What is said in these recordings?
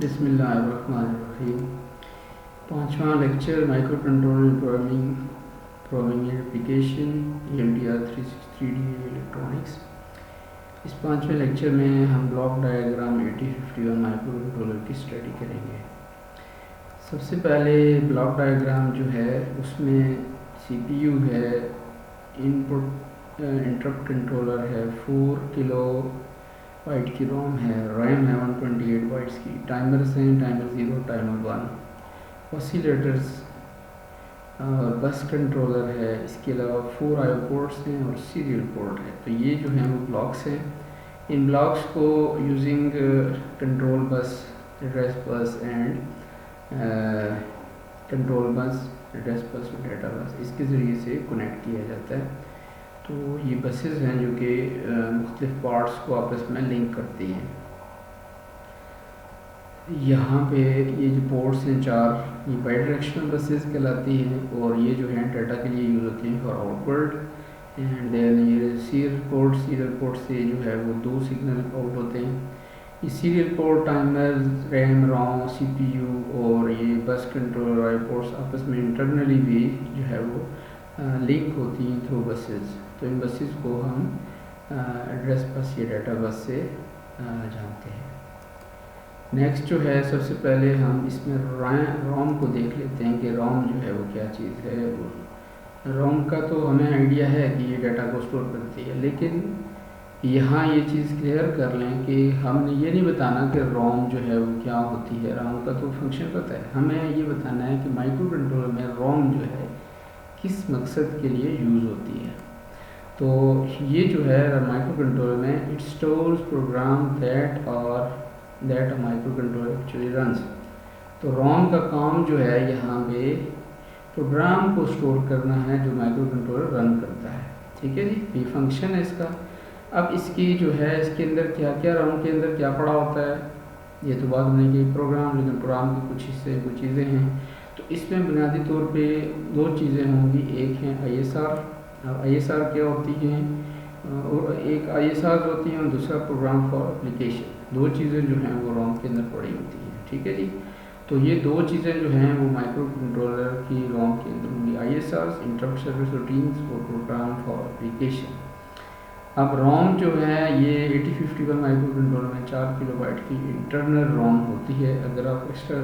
बिस्मिल्लाहिर्रहमानिर्रहीम। पाँचवा lecture micro controller programming application ELDR 363D electronics. इस पाँचवें लेक्चर में हम ब्लॉक डायग्राम 8051 माइक्रो कंट्रोलर की स्टडी करेंगे। सबसे पहले ब्लॉक डायग्राम जो है उसमें CPU है, इनपुट इंटरप्ट कंट्रोलर है, 4 किलो बाइट की रोम है, रैम है 128 बाइट्स की, टाइमर्स हैं, टाइमर 0, टाइमर 1, ऑसिलेटर्स और बस कंट्रोलर है। इसके अलावा 4 IO पोर्ट्स हैं और सीरियल पोर्ट है। तो ये जो हैं वो ब्लॉक्स हैं। इन ब्लॉक्स को using control bus, address bus and control bus, address bus और डेटा बस, इसके ज़रिए से कनेक्ट किया जाता है। तो ये बसेस हैं जो कि मुख्तलिफ पार्ट्स को आपस में लिंक करती हैं। यहाँ पे ये जो पोर्ट्स हैं 4, ये बाई डायरेक्शनल बसेस कहलाती हैं और ये जो है डाटा के लिए यूज़ होती हैं फॉर आउटवर्ड। एंड देन ये सीरियल पोर्ट से जो है वो 2 सिग्नल आउट होते हैं। ये सीरियल पोर्ट, टाइमर, रैम, रोम, CPU और ये बस कंट्रोलर वाले पोर्ट्स आपस में इंटरनली भी जो है वो लिंक होती हैं थ्रू बसेस। तो इन बसेस को हम एड्रेस बस या डाटा बस से जानते हैं। नेक्स्ट जो है, सबसे पहले हम इसमें रोम को देख लेते हैं कि रोम जो है वो क्या चीज़ है। रोम का तो हमें आइडिया है कि ये डाटा को स्टोर करती है, लेकिन यहाँ ये चीज़ क्लियर कर लें कि हमने ये नहीं बताना कि रोम जो है वो क्या होती है। रोम का तो फंक्शन पता है, हमें ये बताना है कि माइक्रो कंट्रोलर में रोम जो है किस मकसद के लिए यूज़ होती है। तो ये जो है माइक्रो कंट्रोलर में it stores program that micro controller actually runs. तो रोम का काम जो है यहाँ पे प्रोग्राम को स्टोर करना है जो माइक्रो कंट्रोलर रन करता है। ठीक है जी, ये फंक्शन है इसका। अब इसकी जो है इसके अंदर क्या क्या, रोम के अंदर क्या पड़ा होता है ये तो बाद में कि प्रोग्राम, लेकिन प्रोग्राम के कुछ हिस्से, कुछ चीज़ें हैं। तो इसमें बुनियादी तौर पे 2 चीज़ें होंगी, एक है ISR। अब ISR क्या होती है, और एक ISR होती है और दूसरा प्रोग्राम फॉर एप्लीकेशन। 2 चीज़ें जो हैं वो रोम के अंदर पड़ी होती हैं। ठीक है जी, तो ये 2 चीज़ें जो हैं वो माइक्रो कंट्रोलर की रोम के अंदर होंगी, ISR इंटरप्ट सर्विस रूटीन्स और प्रोग्राम फॉर एप्लीकेशन। अब रोम जो है ये 8051 माइक्रो कंट्रोलर में 4 किलोबाइट की इंटरनल रोम होती है। अगर आप एक्स्ट्रा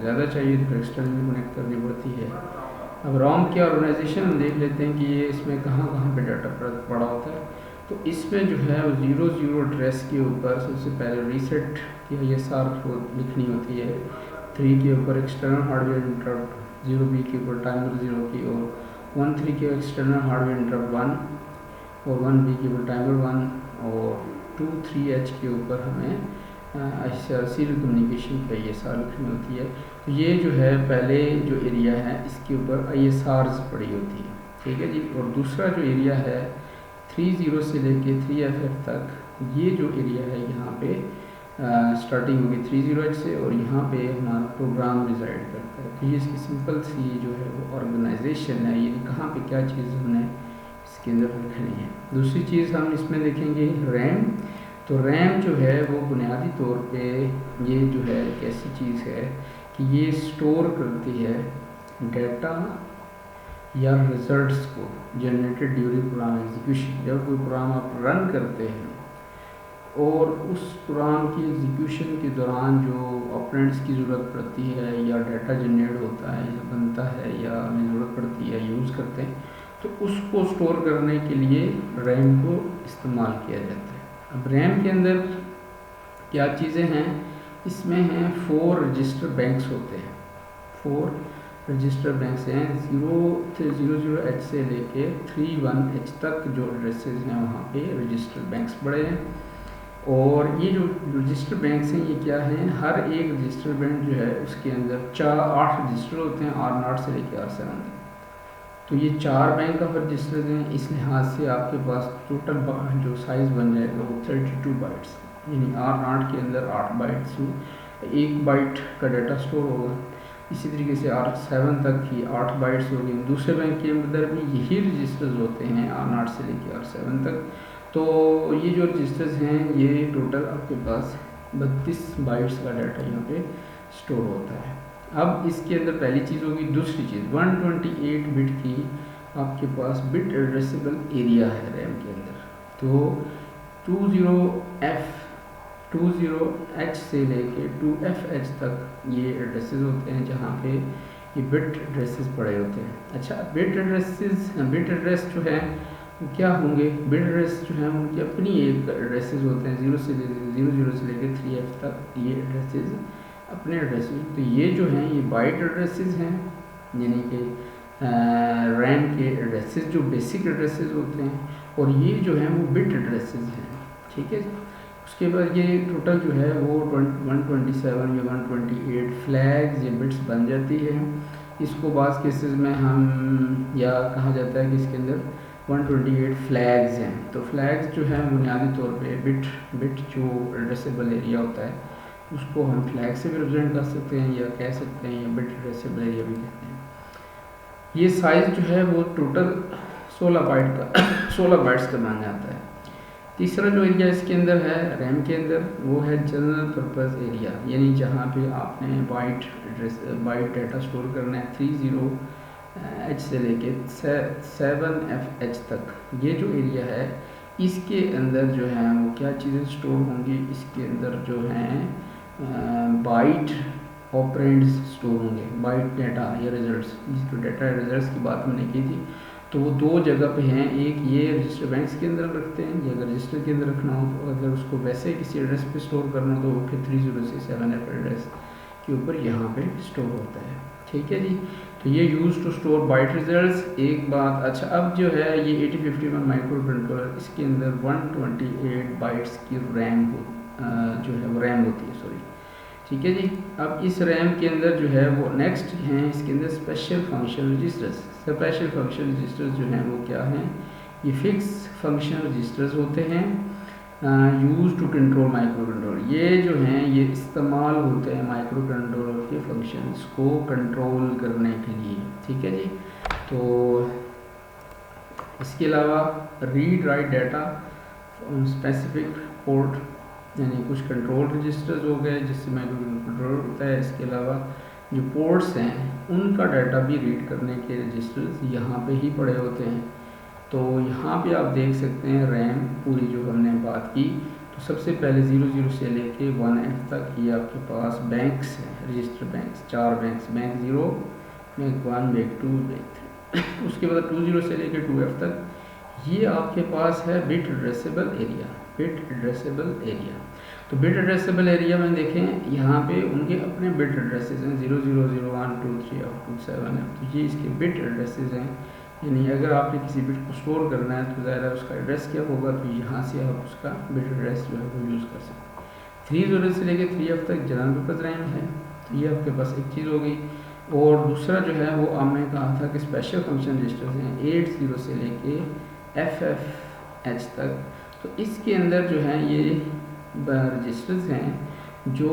ज़्यादा चाहिए तो एक्सटर्नली कनेक्ट करनी पड़ती है। अब रोम की ऑर्गेनाइजेशन हम देख लेते हैं कि ये इसमें कहाँ कहाँ पे डाटा पड़ा होता है। तो इसमें जो है वो 00 एड्रेस के ऊपर सबसे पहले रीसेट की ISR लिखनी होती है। 3 के ऊपर एक्सटर्नल हार्डवेयर इंटरप्ट, 0B के ऊपर टाइमर 0 की, और 13 के एक्सटर्नल हार्डवेयर इंटरप्ट 1, और 1B के ऊपर टाइमर 1, और 23H के ऊपर हमें सीरियल कम्युनिकेशन की ISR लिखनी होती है। तो ये जो है पहले जो एरिया है इसके ऊपर ISRs पड़ी होती है। ठीक है जी, और दूसरा जो एरिया है 30 से लेके 3FF तक, ये जो एरिया है यहाँ पे स्टार्टिंग होगी 30H से, और यहाँ पे हमारा प्रोग्राम रिजाइड करता है। तो ये इसकी सिंपल सी जो है वो ऑर्गेनाइजेशन है, ये कहाँ पे क्या चीज़ हमने इसके अंदर रखनी है। दूसरी चीज़ हम इसमें देखेंगे रैम। तो रैम जो है वो बुनियादी तौर पे ये जो है एक ऐसी चीज़ है कि ये स्टोर करती है डाटा या रिजल्ट्स को जनरेटेड ड्यूरिंग प्रोग्राम एग्जीक्यूशन। जब कोई प्रोग्राम आप रन करते हैं और उस प्रोग्राम की एग्जीक्यूशन के दौरान जो ऑपरेंट्स की ज़रूरत पड़ती है या डाटा जनरेट होता है या बनता है या हमें ज़रूरत पड़ती है, यूज़ करते हैं, तो उसको स्टोर करने के लिए रैम को इस्तेमाल किया जाता है। अब रैम के अंदर क्या चीज़ें हैं, इसमें हैं 4 रजिस्टर बैंक्स होते हैं। 4 रजिस्टर बैंक्स हैं, 00H से लेके 31H तक जो एड्रेसेस हैं वहाँ पे रजिस्टर बैंक्स बड़े हैं। और ये जो रजिस्टर बैंक्स हैं ये क्या हैं, हर एक रजिस्टर बैंक जो है उसके अंदर 8 रजिस्टर होते हैं, R0 से लेके R7 तक। तो ये 4 बैंक ऑफ रजिस्टर हैं। इस लिहाज से आपके पास टोटल जो साइज़ बन जाएगा वो 32 बाइट्स, यानी R0 के अंदर 8 बाइट्स, 1 बाइट का डाटा स्टोर होगा। इसी तरीके से R7 तक ही 8 बाइट्स होगी। दूसरे बैंक के अंदर भी यही रजिस्टर्स होते हैं R0 से लेकर R7 तक। तो ये जो रजिस्टर्स हैं ये टोटल आपके पास 32 बाइट्स का डाटा यहाँ पे स्टोर होता है। अब इसके अंदर पहली चीज़ होगी। दूसरी चीज़ 128 बिट की आपके पास बिट एड्रेसेबल एरिया है रैम के अंदर। तो 20H से लेके 2FH तक ये एड्रेसेस होते हैं जहाँ पे ये बिट एड्रेसेस पड़े होते हैं। अच्छा, बिट एड्रेस जो है वो क्या होंगे? बिट एड्रेस जो है उनकी अपनी एक एड्रेसेस होते हैं, 00 से लेके 3F तक ये एड्रेसेस अपने एड्रेसेस। तो ये जो हैं ये बाइट एड्रेसेस हैं, यानी कि रैम के एड्रेसेस जो बेसिक एड्रेसेस होते हैं, और ये जो हैं वो बिट एड्रेसेस हैं। ठीक है। उसके बाद ये टोटल जो है वो 127 या 128 फ्लैग्स या बिट्स बन जाती है। इसको बाज़ केसेस में हम या कहा जाता है कि इसके अंदर 128 फ्लैग्स हैं। तो फ्लैग्स जो हैं बुनियादी तौर पे बिट जो एड्रेसेबल एरिया होता है उसको हम फ्लैग से भी रिप्रेजेंट कर सकते हैं या कह सकते हैं या बिट एड्रेसेबल एरिया भी कहते हैं। ये साइज़ जो है वो टोटल 16 बाइट्स का बन जाता है। तीसरा जो एरिया इसके अंदर है रैम के अंदर वो है जनरल पर्पस एरिया, यानी जहाँ पे आपने बाइट डाटा स्टोर करना है 30H से लेके 7FH तक। ये जो एरिया है इसके अंदर जो है वो क्या चीज़ें स्टोर होंगी? इसके अंदर जो हैं बाइट ऑपरेंड्स स्टोर होंगे, बाइट डाटा या रिजल्ट्स। जिसको डाटा रिजल्ट्स की बात हमने की थी तो वो दो जगह पे हैं। एक ये रजिस्टर बैंक्स के अंदर रखते हैं, या अगर रजिस्टर के अंदर रखना हो तो अगर उसको वैसे किसी एड्रेस पे स्टोर करना हो तो वो फिर 30 से 7F एड्रेस के ऊपर यहाँ पे स्टोर होता है। ठीक है जी। तो ये use to store byte results एक बात। अच्छा, अब जो है ये 8051 माइक्रो कंट्रोलर, इसके अंदर 128 बाइट्स की रैम जो है वो रैम होती है, सॉरी। ठीक है जी। अब इस रैम के अंदर जो है वो नेक्स्ट हैं इसके अंदर special function registers. Special function registers जो हैं वो क्या हैं? ये फिक्स फंक्शन रजिस्टर्स होते हैं use to control micro controller. ये जो हैं ये इस्तेमाल होते हैं माइक्रो कंट्रोलर के फंक्शंस को कंट्रोल करने के लिए। ठीक है जी। तो इसके अलावा read write data specific port, यानी कुछ कंट्रोल रजिस्टर्स हो गए जिससे माइक्रो कंट्रोलर होता है। इसके अलावा जो पोर्ट्स हैं उनका डाटा भी रीड करने के रजिस्टर्स यहाँ पे ही पड़े होते हैं। तो यहाँ पे आप देख सकते हैं रैम पूरी जो हमने बात की, तो सबसे पहले 00 से लेके 1F तक ये आपके पास बैंक्स हैं, register banks, 4 banks, bank 0, bank 1, bank 2, bank 3। उसके बाद 20 से लेके 2F तक ये आपके पास है bit addressable area. Bit addressable area, तो बिट एड्रेसेबल एरिया में देखें यहाँ पे उनके अपने बिट एड्रेसेस हैं 00, 01, 2, 3 up to 7F। तो ये इसके बिट एड्रेसेस हैं, यानी अगर आपने किसी बिट को स्टोर करना है तो ज़ाहिर है उसका एड्रेस क्या होगा, तो यहाँ से आप उसका बिट एड्रेस जो है वो यूज़ कर सकते हैं। 30 से लेके 3F तक जनरल पर्पस रैम है, तो ये आपके पास एक चीज़ हो गई। और दूसरा जो है वो हमने कहा था कि स्पेशल फंक्शन रजिस्टर्स हैं 80 से लेके FFH तक। तो इसके अंदर जो है ये रजिस्टर्स हैं जो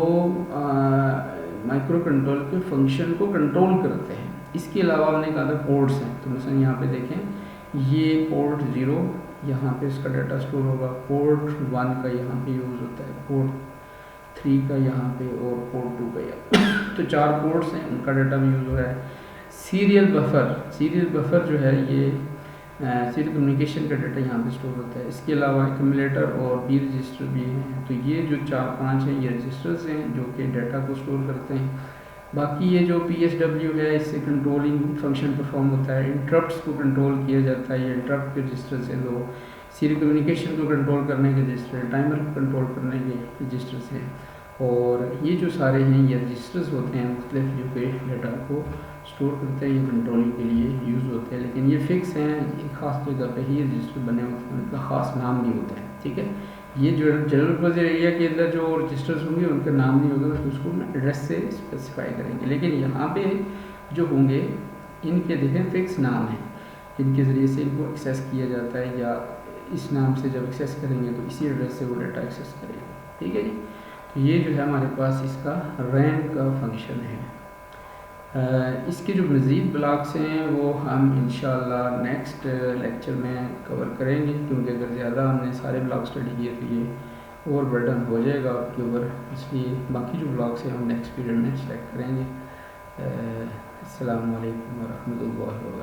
माइक्रो कंट्रोल के फंक्शन को कंट्रोल करते हैं। इसके अलावा हमने कहा था पोर्ट्स हैं, तो मिसाल यहाँ पे देखें ये पोर्ट 0 यहाँ पे इसका डाटा स्टोर होगा, पोर्ट 1 का यहाँ पे यूज़ होता है, पोर्ट 3 का यहाँ पे, और पोर्ट 2 का यहाँ। तो 4 पोर्ट्स हैं, उनका डाटा भी यूज़ हो रहा है। सीरियल बफर जो है ये सीरियल कम्युनिकेशन का डाटा यहाँ पे स्टोर होता है। इसके अलावा एक्यूमुलेटर और बी रजिस्टर भी हैं। तो ये जो 4-5 हैं ये रजिस्टर्स हैं जो कि डाटा को स्टोर करते हैं। बाकी ये जो PSW है इससे कंट्रोलिंग फंक्शन परफॉर्म होता है, इंटरप्ट्स को कंट्रोल किया जाता है, ये इंटरप्ट के रजिस्टर्स हैं। दो सीरियल कम्युनिकेशन को कंट्रोल करने के रजिस्टर, टाइमर को कंट्रोल करने के रजिस्टर्स हैं। और ये जो सारे हैं ये रजिस्टर्स होते हैं मुख्तलिफ जो कि डाटा को स्टोर करते हैं, ये कंट्रोलिंग के लिए यूज़ होते हैं। लेकिन ये फिक्स हैं, एक ख़ास जगह पे ही रजिस्टर बने होते हैं, उनका ख़ास नाम नहीं होता है। ठीक है। ये जो जनरल पर्पस एरिया के अंदर जो रजिस्टर्स होंगे उनका नाम नहीं होगा, तो उसको हम एड्रेस से स्पेसिफाई करेंगे। लेकिन यहाँ पे जो होंगे इनके देखें फिक्स नाम है, इनके ज़रिए से इनको एक्सेस किया जाता है, या इस नाम से जब एक्सेस करेंगे तो इसी एड्रेस से वो डाटा एक्सेस करेंगे। ठीक है जी। तो ये जो है हमारे पास इसका रैम का फंक्शन है। इसके जो मज़ीद ब्लॉक्स हैं वो हम इंशाल्लाह नेक्स्ट लेक्चर में कवर करेंगे, क्योंकि अगर ज़्यादा हमने सारे ब्लॉक स्टडी किए तो ये ओवर बर्डन हो जाएगा आपके ऊपर, इसलिए बाकी जो ब्लॉग्स हैं हम नेक्स्ट पीरियड में सेलेक्ट करेंगे। अस्सलाम वालेकुम वरहमतुल्लाहि वबरकातुहू।